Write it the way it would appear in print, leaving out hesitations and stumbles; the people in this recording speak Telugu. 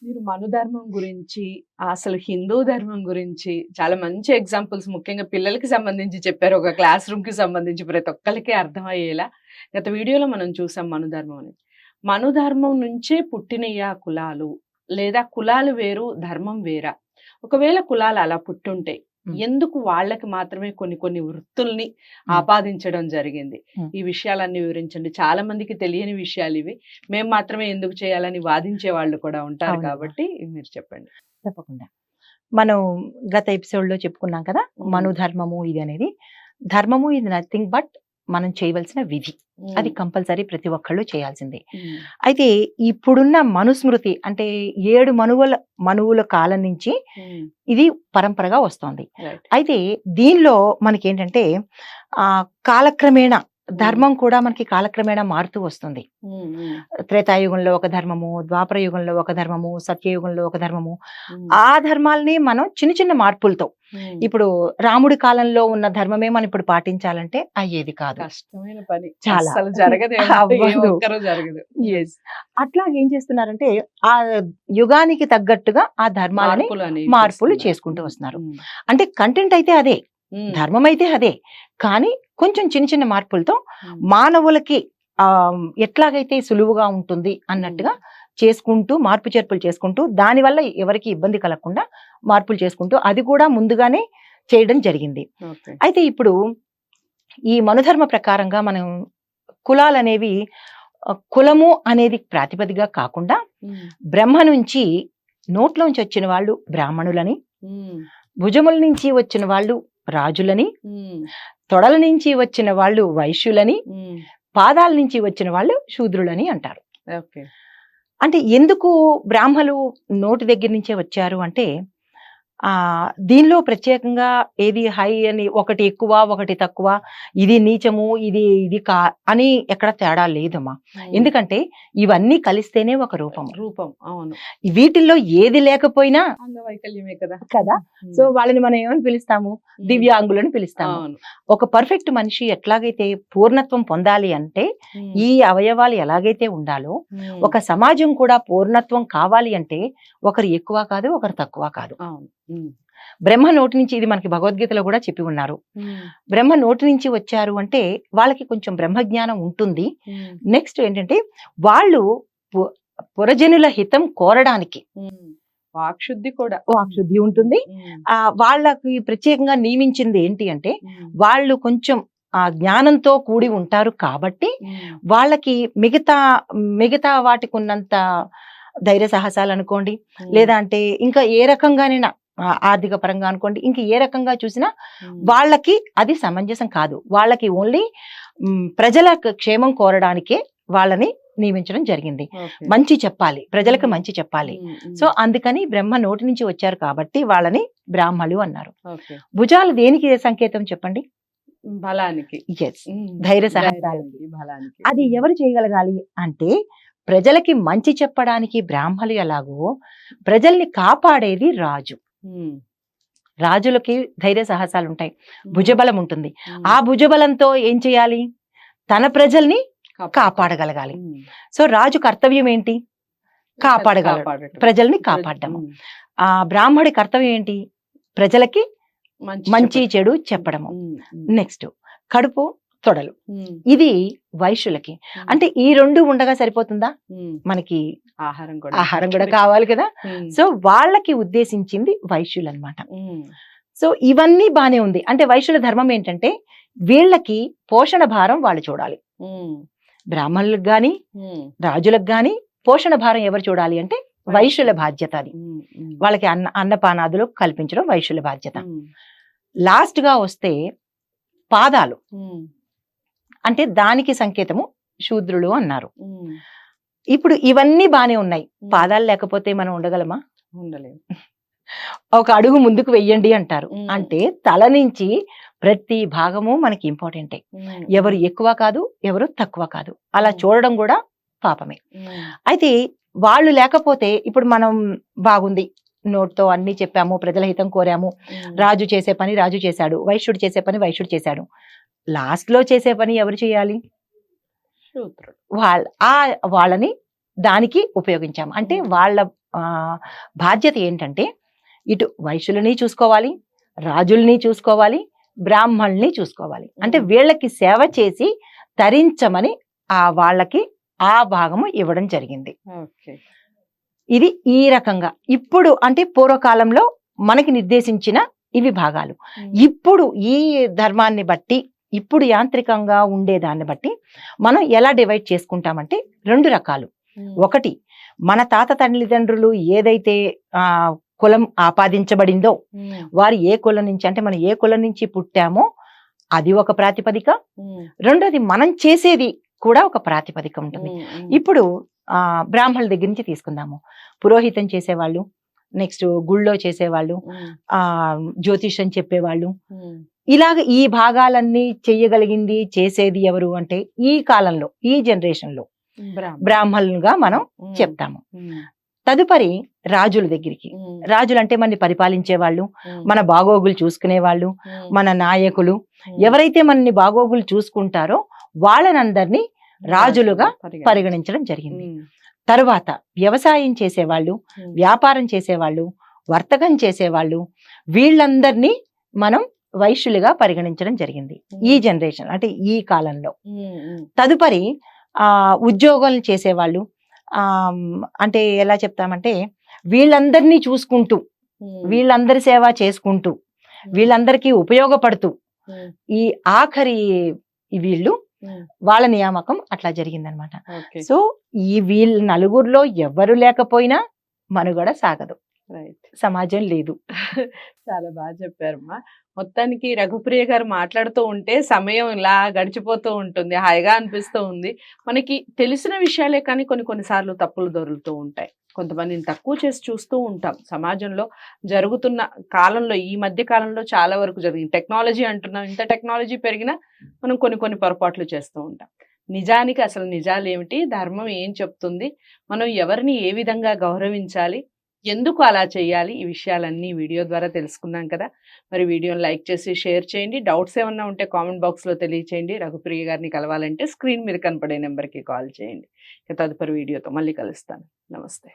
మీరు మనుధర్మం గురించి, అసలు హిందూ ధర్మం గురించి చాలా మంచి ఎగ్జాంపుల్స్ ముఖ్యంగా పిల్లలకి సంబంధించి చెప్పారు. ఒక క్లాస్ రూమ్‌కి సంబంధించి ప్రతి ఒక్కళ్ళకి అర్థమయ్యేలా. గత వీడియోలో మనం చూసాం మనుధర్మం అనేది. మనుధర్మం నుంచే పుట్టినయా కులాలు? లేదా కులాలు వేరు, ధర్మం వేరా? ఒకవేళ కులాలు అలా పుట్టుంటే ఎందుకు వాళ్ళకి మాత్రమే కొన్ని కొన్ని వృత్తుల్ని ఆపాదించడం జరిగింది? ఈ విషయాలన్నీ వివరించండి. చాలా మందికి తెలియని విషయాలు ఇవి. మేము మాత్రమే ఎందుకు చేయాలని వాదించే వాళ్ళు కూడా ఉంటారు కాబట్టి మీరు చెప్పండి. తప్పకుండా. మనం గత ఎపిసోడ్ లో చెప్పుకున్నాం కదా, మనుధర్మము ఇది అనేది. ధర్మము ఇది నథింగ్ బట్ మనం చేయవలసిన విధి. అది కంపల్సరీ ప్రతి ఒక్కళ్ళు చేయాల్సిందే. అయితే ఇప్పుడున్న మనుస్మృతి అంటే 7 మనువుల కాలం నుంచి ఇది పరంపరగా వస్తోంది. అయితే దీనిలో మనకేంటంటే కాలక్రమేణా ధర్మం కూడా మనకి కాలక్రమేణా మారుతూ వస్తుంది. త్రేతాయుగంలో ఒక ధర్మము, ద్వాపర యుగంలో ఒక ధర్మము, సత్యయుగంలో ఒక ధర్మము. ఆ ధర్మాల్ని మనం చిన్న చిన్న మార్పులతో, ఇప్పుడు రాముడి కాలంలో ఉన్న ధర్మమే మనం ఇప్పుడు పాటించాలంటే అయ్యేది కాదు. కష్టమైన పని, చాలా జరగదు. అట్లా ఏం చేస్తున్నారంటే ఆ యుగానికి తగ్గట్టుగా ఆ ధర్మాలని మార్పులు చేసుకుంటూ వస్తున్నారు. అంటే కంటెంట్ అయితే అదే, ధర్మం అయితే అదే, కానీ కొంచెం చిన్న చిన్న మార్పులతో మానవులకి ఎట్లాగైతే సులువుగా ఉంటుంది అన్నట్టుగా చేసుకుంటూ మార్పు చేర్పులు చేసుకుంటూ, దానివల్ల ఎవరికి ఇబ్బంది కలగకుండా మార్పులు చేసుకుంటూ అది కూడా ముందుగానే చేయడం జరిగింది. అయితే ఇప్పుడు ఈ మనుధర్మ ప్రకారంగా మనం కులాలు అనేవి, కులము అనేది ప్రాతిపదిగా కాకుండా బ్రహ్మ నుంచి నోట్లోంచి వచ్చిన వాళ్ళు బ్రాహ్మణులని, భుజముల నుంచి వచ్చిన వాళ్ళు రాజులని, తొడల నుంచి వచ్చిన వాళ్ళు వైశ్యులని, పాదాల నుంచి వచ్చిన వాళ్ళు శూద్రులని అంటారు. అంటే ఎందుకు బ్రాహ్మలు నోటి దగ్గర నుంచే వచ్చారు అంటే, దీనిలో ప్రత్యేకంగా ఏది హై అని, ఒకటి ఎక్కువ ఒకటి తక్కువ, ఇది నీచము ఇది ఇది అని ఎక్కడ తేడా లేదమ్మా. ఎందుకంటే ఇవన్నీ కలిస్తేనే ఒక రూపం. అవును. వీటిల్లో ఏది లేకపోయినా అంగవైకల్యమే కదా. సో వాళ్ళని మనం ఏమని పిలుస్తాము? దివ్యాంగులను పిలుస్తాము. ఒక పర్ఫెక్ట్ మనిషి ఎట్లాగైతే పూర్ణత్వం పొందాలి అంటే ఈ అవయవాలు ఎలాగైతే ఉండాలో, ఒక సమాజం కూడా పూర్ణత్వం కావాలి అంటే ఒకరు ఎక్కువ కాదు, ఒకరు తక్కువ కాదు. బ్రహ్మ నోటి నుంచి, ఇది మనకి భగవద్గీతలో కూడా చెప్పి ఉన్నారు, బ్రహ్మ నోటి నుంచి వచ్చారు అంటే వాళ్ళకి కొంచెం బ్రహ్మజ్ఞానం ఉంటుంది. నెక్స్ట్ ఏంటంటే వాళ్ళు పురజనుల హితం కోరడానికి వాక్శుద్ధి ఉంటుంది. వాళ్ళకి ప్రత్యేకంగా నియమించింది ఏంటి అంటే, వాళ్ళు కొంచెం ఆ జ్ఞానంతో కూడి ఉంటారు కాబట్టి వాళ్ళకి మిగతా వాటికి ఉన్నంత ధైర్య సాహసాలు అనుకోండి, లేదా అంటే ఇంకా ఏ రకంగానైనా ఆర్థిక పరంగా అనుకోండి, ఇంకా ఏ రకంగా చూసినా వాళ్ళకి అది సమంజసం కాదు. వాళ్ళకి ఓన్లీ ప్రజల క్షేమం కోరడానికే వాళ్ళని నియమించడం జరిగింది. మంచి చెప్పాలి, ప్రజలకు మంచి చెప్పాలి. సో అందుకని బ్రహ్మ నోటి నుంచి వచ్చారు కాబట్టి వాళ్ళని బ్రాహ్మలు అన్నారు. భుజాలు దేనికి సంకేతం చెప్పండి? బలానికి. ధైర్య సాహసాలకి. అది ఎవరు చేయగలగాలి అంటే, ప్రజలకి మంచి చెప్పడానికి బ్రాహ్మలు ఎలాగో, ప్రజల్ని కాపాడేది రాజు. రాజులకి ధైర్య సాహసాలు ఉంటాయి, భుజబలం ఉంటుంది. ఆ భుజబలంతో ఏం చేయాలి? తన ప్రజల్ని కాపాడగలగాలి. సో రాజు కర్తవ్యం ఏంటి? కాపాడగలగడం, ప్రజల్ని కాపాడడం. ఆ బ్రాహ్మడి కర్తవ్యం ఏంటి? ప్రజలకి మంచి చెడు చెప్పడము. నెక్స్ట్ కడుపు తొడలు, ఇది వైశ్యులకి. అంటే ఈ రెండు ఉండగా సరిపోతుందా? మనకి ఆహారం కూడా కావాలి కదా. సో వాళ్ళకి ఉద్దేశించింది వైశ్యులు అన్నమాట. సో ఇవన్నీ బానే ఉంది. అంటే వైశ్యుల ధర్మం ఏంటంటే వీళ్ళకి పోషణ భారం వాళ్ళు చూడాలి. బ్రాహ్మణులకు గాని రాజులకు గాని పోషణ భారం ఎవరు చూడాలి అంటే వైశ్యుల బాధ్యత. అది వాళ్ళకి అన్నపానాదులు కల్పించడం వైశ్యుల బాధ్యత. లాస్ట్ గా వస్తే పాదాలు, అంటే దానికి సంకేతము శూద్రులు అన్నారు. ఇప్పుడు ఇవన్నీ బానే ఉన్నాయి, పాదాలు లేకపోతే మనం ఉండగలమా? ఉండలేము. ఒక అడుగు ముందుకు వెయ్యండి అంటారు. అంటే తల నుంచి ప్రతి భాగము మనకి ఇంపార్టెంటే. ఎవరు ఎక్కువ కాదు, ఎవరు తక్కువ కాదు, అలా చూడడం కూడా పాపమే. అయితే వాళ్ళు లేకపోతే ఇప్పుడు మనం బాగుంది, నోట్తో అన్ని చెప్పాము, ప్రజల హితం కోరాము, రాజు చేసే పని రాజు చేశాడు, వైశ్యుడు చేసే పని వైశ్యుడు చేశాడు, లాస్ట్ లో చేసే పని ఎవరు చేయాలి? వాళ్ళని దానికి ఉపయోగించాము. అంటే వాళ్ళ బాధ్యత ఏంటంటే ఇటు వైశ్యులని చూసుకోవాలి, రాజుల్ని చూసుకోవాలి, బ్రాహ్మణుల్ని చూసుకోవాలి. అంటే వీళ్ళకి సేవ చేసి తరించమని వాళ్ళకి ఆ భాగము ఇవ్వడం జరిగింది. ఇది ఈ రకంగా ఇప్పుడు అంటే పూర్వకాలంలో మనకి నిర్దేశించిన ఇవి భాగాలు. ఇప్పుడు ఈ ధర్మాన్ని బట్టి, ఇప్పుడు యాంత్రికంగా ఉండేదాన్ని బట్టి మనం ఎలా డివైడ్ చేసుకుంటామంటే 2 రకాలు. ఒకటి, మన తాత తల్లిదండ్రులు ఏదైతే కులం ఆపాదించబడిందో, వారు ఏ కులం నుంచి అంటే మనం ఏ కులం నుంచి పుట్టామో అది ఒక ప్రాతిపదిక. రెండోది మనం చేసేది కూడా ఒక ప్రాతిపదిక ఉంటుంది. ఇప్పుడు బ్రాహ్మణుల దగ్గర నుంచి తీసుకుందాము. పురోహితం చేసేవాళ్ళు, నెక్స్ట్ గుళ్ళో చేసేవాళ్ళు, జ్యోతిషం చెప్పేవాళ్ళు, ఇలాగ ఈ భాగాలన్నీ చెయ్యగలిగింది చేసేది ఎవరు అంటే ఈ కాలంలో, ఈ జనరేషన్ లో బ్రాహ్మణులుగా మనం చెప్తాము. తదుపరి రాజుల దగ్గరికి. రాజులు అంటే మనని పరిపాలించే వాళ్ళు, మన బాగోగులు చూసుకునే వాళ్ళు, మన నాయకులు, ఎవరైతే మనని బాగోగులు చూసుకుంటారో వాళ్ళనందరినీ రాజులుగా పరిగణించడం జరిగింది. తరువాత వ్యవసాయం చేసేవాళ్ళు, వ్యాపారం చేసేవాళ్ళు, వర్తకం చేసేవాళ్ళు, వీళ్ళందరినీ మనం వైశ్యులుగా పరిగణించడం జరిగింది ఈ జనరేషన్ అంటే ఈ కాలంలో. తదుపరి ఉద్యోగాలు చేసేవాళ్ళు, అంటే ఎలా చెప్తామంటే వీళ్ళందరినీ చూసుకుంటూ, వీళ్ళందరి సేవ చేసుకుంటూ, వీళ్ళందరికీ ఉపయోగపడుతూ ఈ ఆఖరి వీళ్ళు వాళ్ళ నియామకం అట్లా జరిగిందనమాట. సో ఈ వీళ్ళ నలుగురిలో ఎవరు లేకపోయినా మనుగడ సాగదు, సమాజం లేదు. చాలా బాగా చెప్పారమ్మా. మొత్తానికి రఘుప్రియ గారు మాట్లాడుతూ ఉంటే సమయం ఇలా గడిచిపోతూ ఉంటుంది, హాయిగా అనిపిస్తూ ఉంది. మనకి తెలిసిన విషయాలే కానీ కొన్నిసార్లు తప్పులు దొరుకుతూ ఉంటాయి. కొంతమందిని తక్కువ చేసి చూస్తూ ఉంటాం. సమాజంలో జరుగుతున్న కాలంలో, ఈ మధ్య కాలంలో చాలా వరకు జరిగింది. టెక్నాలజీ అంటున్నాం, ఇంత టెక్నాలజీ పెరిగినా మనం కొన్ని పొరపాట్లు చేస్తూ ఉంటాం. నిజానికి అసలు నిజాలు ఏమిటి, ధర్మం ఏం చెప్తుంది, మనం ఎవరిని ఏ విధంగా గౌరవించాలి, ఎందుకు అలా చేయాలి, ఈ విషయాలన్నీ వీడియో ద్వారా తెలుసుకున్నాం కదా. మరి వీడియోని లైక్ చేసి షేర్ చేయండి. డౌట్స్ ఏమన్నా ఉంటే కామెంట్ బాక్స్లో తెలియచేయండి. రఘుప్రియ గారిని కలవాలంటే స్క్రీన్ మీద కనపడే నెంబర్కి కాల్ చేయండి. తదుపరి వీడియోతో మళ్ళీ కలుస్తాను. నమస్తే.